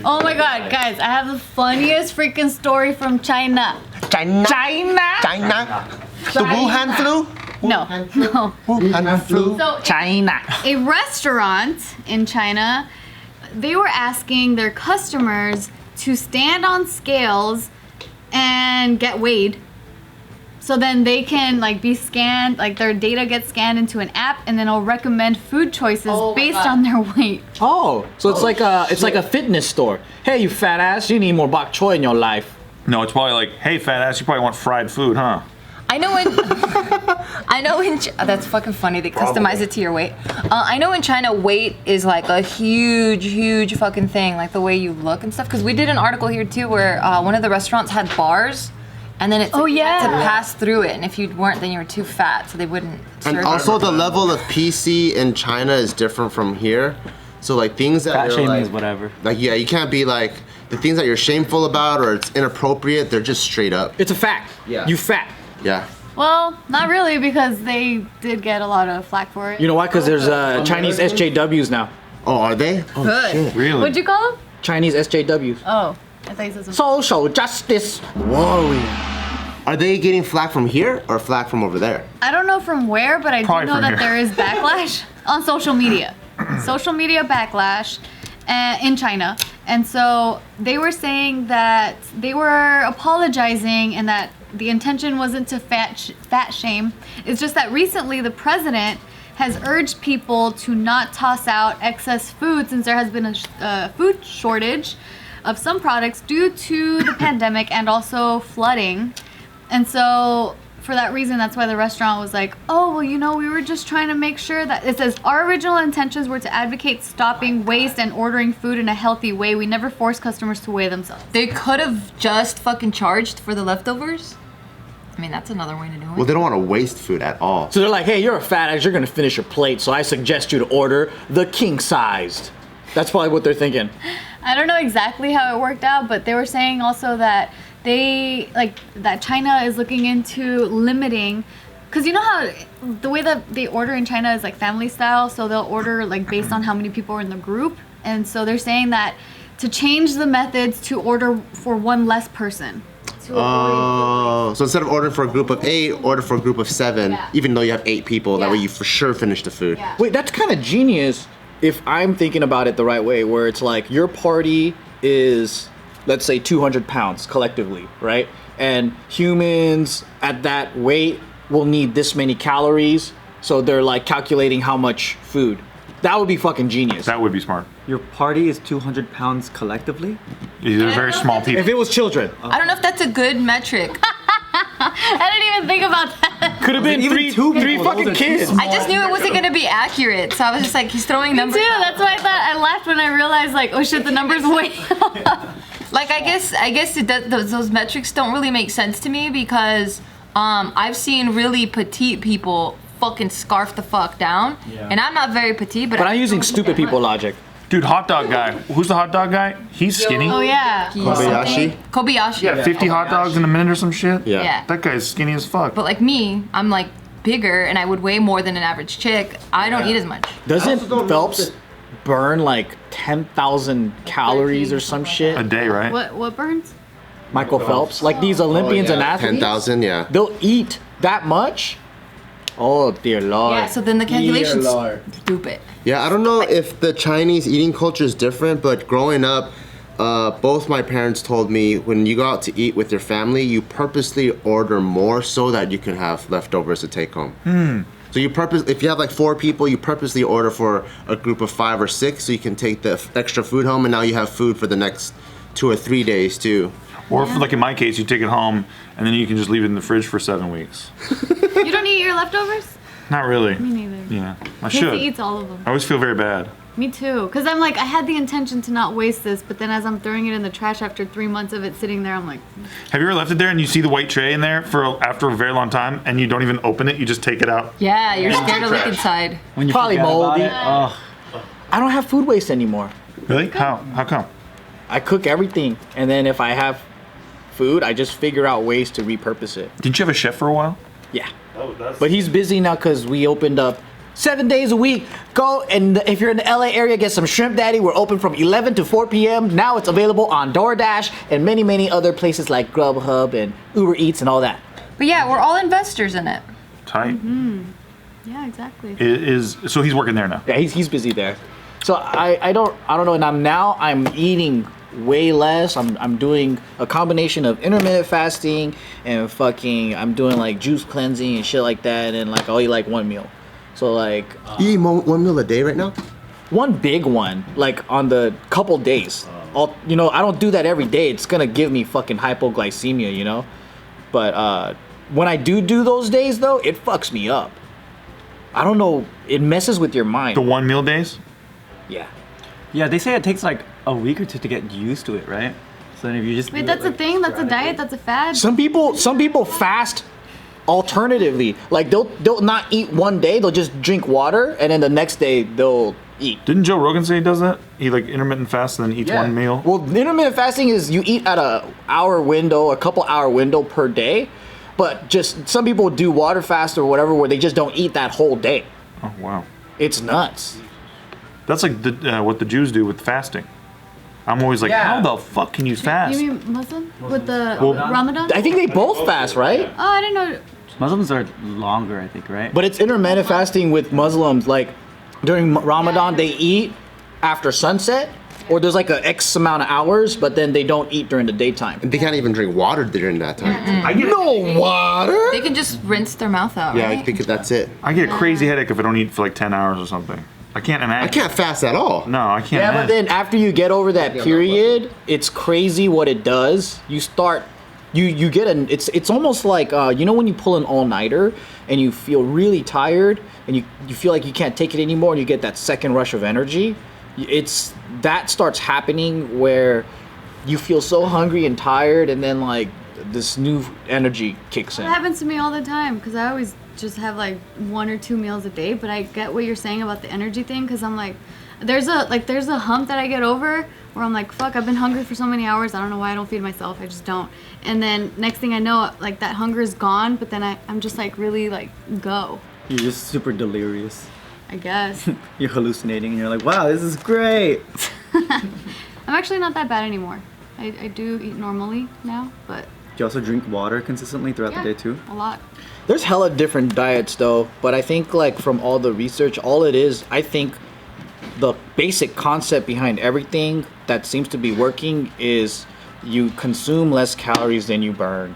Oh my god, guys, I have the funniest freaking story from China. China. The Wuhan flu? No. Wuhan flu. So China. a restaurant in China, they were asking their customers to stand on scales and get weighed. So then they can like be scanned, like their data gets scanned into an app, and then it'll recommend food choices based on their weight. Oh, so it's like a fitness store. Hey, you fat ass, you need more bok choy in your life. No, it's probably like, hey, fat ass, you probably want fried food, huh? I know in that's fucking funny. They customize it to your weight. I know in China, weight is like a huge fucking thing, like the way you look and stuff. Because we did an article here too, where one of the restaurants had bars, and then it's you had to pass through it, and if you weren't, then you were too fat, so they wouldn't. And also the level of PC in China is different from here. So like things that Fat are shaming like, is whatever. Like yeah, you can't be like the things that you're shameful about or it's inappropriate. They're just straight up. It's a fact. Yeah. You fat. Yeah. Well, not really, because they did get a lot of flack for it. You know why? Because there's Chinese SJWs now. Oh, are they? Oh Good. shit. Really? What'd you call them? Chinese SJWs. Oh, I thought you said something. Social justice. Whoa. Are they getting flack from here or flack from over there? I don't know from where, but I Probably do know from that here. there is backlash on social media. Social media backlash in China. And so they were saying that they were apologizing and that the intention wasn't to fat shame. It's just that recently the president has urged people to not toss out excess food since there has been a food shortage of some products due to the pandemic and also flooding. And so for that reason, that's why the restaurant was like, oh, well, you know, we were just trying to make sure that it says our original intentions were to advocate stopping waste and ordering food in a healthy way. We never forced customers to weigh themselves. They could have just fucking charged for the leftovers. I mean, that's another way to do it. Well, they don't want to waste food at all. So they're like, hey, you're a fat ass, you're gonna finish your plate, so I suggest you to order the king-sized. That's probably what they're thinking. I don't know exactly how it worked out, but they were saying also that that China is looking into limiting, because you know how the way that they order in China is like family style, so they'll order like based on how many people are in the group, and so they're saying that to change the methods to order for one less person. Oh, so instead of ordering for a group of 8, order for a group of 7, even though you have 8 people. That way you for sure finish the food. Yeah. Wait, that's kind of genius if I'm thinking about it the right way, where it's like your party is, let's say, 200 pounds collectively, right? And humans at that weight will need this many calories, so they're like calculating how much food. That would be fucking genius. That would be smart. Your party is 200 pounds collectively? They're very small people. If it was children. I don't know if that's a good metric. I didn't even think about that. Could have been Even three two people, fucking those are too kids. small. I just knew it wasn't gonna be accurate, so I was just like, he's throwing Me too. numbers out. That's why I thought I laughed when I realized like, oh shit, the numbers way up. Like I guess those metrics don't really make sense to me because I've seen really petite people fucking scarf the fuck down, and I'm not very petite, But I'm using stupid people logic. Dude, hot dog guy. Who's the hot dog guy? He's skinny. Oh yeah. Kobayashi? Kobayashi. Yeah, 50 hot dogs in a minute or some shit? Yeah. Yeah. That guy's skinny as fuck. But like me, I'm like bigger and I would weigh more than an average chick. I don't eat as much. Doesn't Phelps burn like 10,000 calories or some A shit? day, right? What burns? Michael Phelps? Like these Olympians and athletes? 10,000, yeah. They'll eat that much? Oh dear Lord. Yeah, so then the calculation's Dear Lord. stupid. Yeah, I don't know if the Chinese eating culture is different, but growing up, both my parents told me when you go out to eat with your family, you purposely order more so that you can have leftovers to take home. So if you have like 4 people, you purposely order for a group of 5 or 6 so you can take the extra food home, and now you have food for the next 2 or 3 days too. Or if, like in my case, you take it home and then you can just leave it in the fridge for 7 weeks. You don't eat your leftovers? Not really. Me neither. Yeah, I Casey should. eats all of them. I always feel very bad. Me too. Because I'm like, I had the intention to not waste this, but then as I'm throwing it in the trash after 3 months of it sitting there, I'm like, Have you ever left it there and you see the white tray in there after a very long time and you don't even open it, you just take it out? Yeah, you're scared to look inside. When you Probably forget about moldy. it, oh. I don't have food waste anymore. Really? How come? I cook everything, and then if I have food, I just figure out ways to repurpose it. Didn't you have a chef for a while? Yeah. But he's busy now because we opened up 7 days a week. Go, and if you're in the LA area, get some Shrimp Daddy. We're open from 11 to 4 p.m. Now it's available on DoorDash and many, many other places like Grubhub and Uber Eats and all that. But yeah, we're all investors in it. Tight. Yeah, exactly. So he's working there now. Yeah, he's busy there. So I don't know, and I'm eating way less. I'm doing a combination of intermittent fasting and I'm doing like juice cleansing and shit like that, and like I'll eat like one meal. So like You eat one meal a day right now? one big one, like on the couple days. I don't do that every day. It's gonna give me fucking hypoglycemia, you know. But when I do those days though, it fucks me up. I don't know. It messes with your mind. The 1 meal days? Yeah. Yeah, they say it takes like a week or two to get used to it, right? So then if you just Wait, do that's it, a like, thing? That's a sporadically- diet? That's a fad? Some people fast alternatively. Like they'll not eat one day, they'll just drink water, and then the next day they'll eat. Didn't Joe Rogan say he does that? He like intermittent fasts and then eats one meal? Well, intermittent fasting is you eat at a couple hour window per day, but just some people do water fast or whatever where they just don't eat that whole day. Oh, wow. It's nuts. That's like what the Jews do with fasting. I'm always like, Yeah. how the fuck can you fast? You mean Muslim? With the Well- Ramadan? I think they both fast, right? Oh, I didn't know. Muslims are longer, I think, right? But it's intermittent fasting with Muslims. Like during Ramadan, they eat after sunset, or there's like a X amount of hours, but then they don't eat during the daytime. They can't even drink water during that time. I get, No water. They can just rinse their mouth out, Yeah, I right? think that's it. I get a crazy headache if I don't eat for like 10 hours or something. I can't imagine. I can't fast at all. No, I can't Yeah, but imagine. then after you get over that period, it's crazy what it does. You start, you get it's almost like when you pull an all-nighter and you feel really tired and you feel like you can't take it anymore and you get that second rush of energy. That starts happening where you feel so hungry and tired, and then like this new energy kicks in. It happens to me all the time because I always just have like 1 or 2 meals a day. But I get what you're saying about the energy thing because I'm like, there's a hump that I get over where I'm like, fuck, I've been hungry for so many hours. I don't know why I don't feed myself. I just don't. And then next thing I know, like that hunger is gone. But then I'm just like really like go. You're just super delirious. I guess. You're hallucinating and you're like, wow, this is great. I'm actually not that bad anymore. I do eat normally now, but Do you also drink water consistently throughout yeah, the day too? a lot. There's hella different diets though, but I think like from all the research, all it is, I think the basic concept behind everything that seems to be working is you consume less calories than you burn.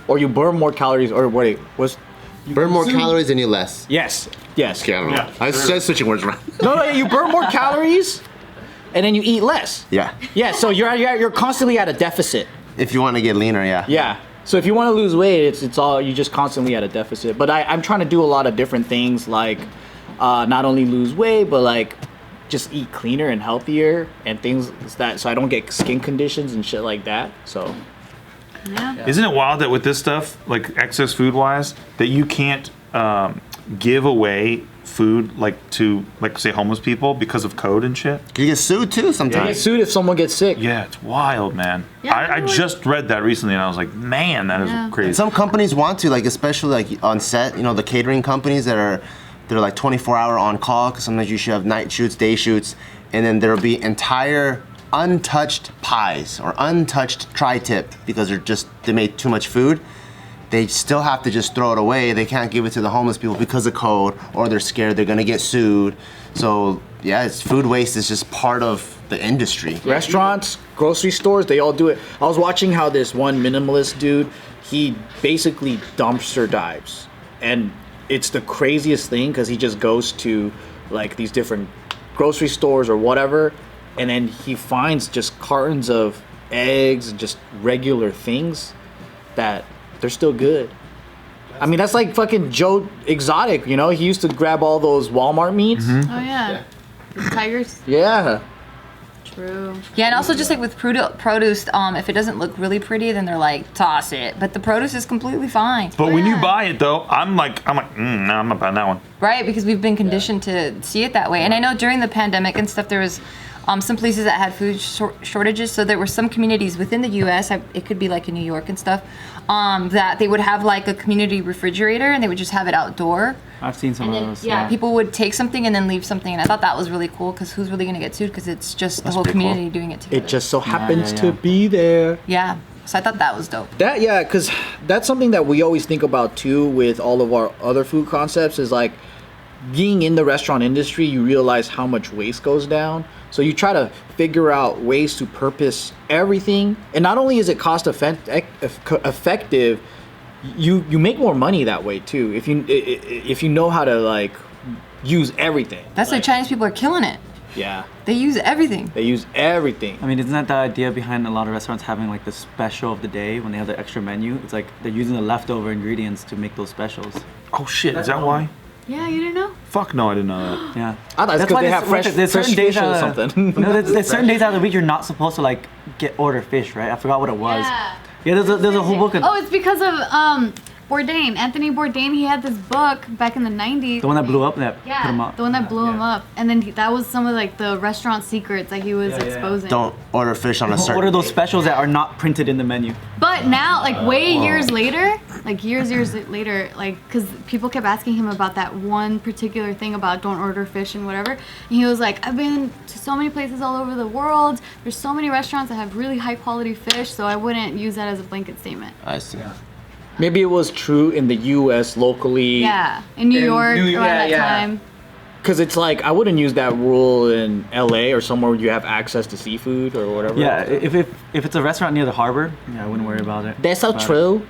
Or you burn more calories, or wait, Burn more calories and eat less. yes. Okay, I don't know. Yeah, I was just switching words around. No, you burn more calories and then you eat less. Yeah. Yeah, so you're constantly at a deficit. If you want to get leaner, yeah. Yeah. So if you want to lose weight, it's all you just constantly at a deficit. But I'm trying to do a lot of different things, like not only lose weight, but like just eat cleaner and healthier and things that so I don't get skin conditions and shit like that. So Yeah. Isn't it wild that with this stuff, like excess food wise, that you can't give away food to say homeless people because of code and shit? You get sued too you get sometimes. sued if someone gets sick. Yeah, it's wild, man. Yeah, I just read that recently and I was like, man, that is Yeah. crazy. Some companies want to, like especially like on set, the catering companies they're like 24-hour on call because sometimes you should have night shoots, day shoots, and then there'll be entire untouched pies or untouched tri-tip because they made too much food. They still have to just throw it away. They can't give it to the homeless people because of code, or they're scared they're gonna get sued. So yeah, it's food waste is just part of the industry. Restaurants, grocery stores, they all do it. I was watching how this one minimalist dude, he basically dumpster dives. And it's the craziest thing because he just goes to like these different grocery stores or whatever, and then he finds just cartons of eggs and just regular things that they're still good. I mean, that's like fucking Joe Exotic, He used to grab all those Walmart meats. Oh yeah. The tigers. Yeah. True. Yeah, and also just like with produce, if it doesn't look really pretty, then they're like, toss it. But the produce is completely fine, But when you Yeah. buy it though, I'm like, no, I'm not buying that one. right? Because we've been conditioned to see it that way. And I know during the pandemic and stuff, there was some places that had food shortages. So there were some communities within the U.S. It could be like in New York and stuff, that they would have like a community refrigerator and they would just have it outdoor. I've seen some of those. Yeah, people would take something and then leave something, and I thought that was really cool because who's really gonna get sued? Because it's just the whole pretty cool. community doing it together. It just so happens yeah. to be there. Yeah. So I thought that was dope. That yeah, because that's something that we always think about too with all of our other food concepts is like being in the restaurant industry, you realize how much waste goes down. So you try to figure out ways to purpose everything, and not only is it cost effective, you make more money that way too. If you know how to like use everything. That's why Chinese people are killing it. Yeah, They use everything. they use everything. I mean, isn't that the idea behind a lot of restaurants having like the special of the day when they have the extra menu? It's like they're using the leftover ingredients to make those specials. Oh shit, is that why? Yeah, you didn't know? Fuck no, I didn't know that. Yeah. I thought it's because they have fresh fish or something. No, there's certain days out of the week you're not supposed to like order fish, right? I forgot what it was. Yeah, there's a whole book of Oh, it's because of Bourdain. Anthony Bourdain, he had this book back in the 90s. the one that blew up that Yeah, put him up. the one that blew him up. And then that was some of like the restaurant secrets that he was exposing. Don't order fish on a certain Order those date. specials that are not printed in the menu. But now, like years later, like years later, like because people kept asking him about that one particular thing about don't order fish and whatever, and he was like, I've been to so many places all over the world. There's so many restaurants that have really high quality fish, so I wouldn't use that as a blanket statement. I see. Maybe it was true in the U.S. locally. Yeah, in New York around that time. Because it's like I wouldn't use that rule in L.A. or somewhere where you have access to seafood or whatever. Yeah, if it's a restaurant near the harbor, yeah, I wouldn't worry about it. That's so But- true.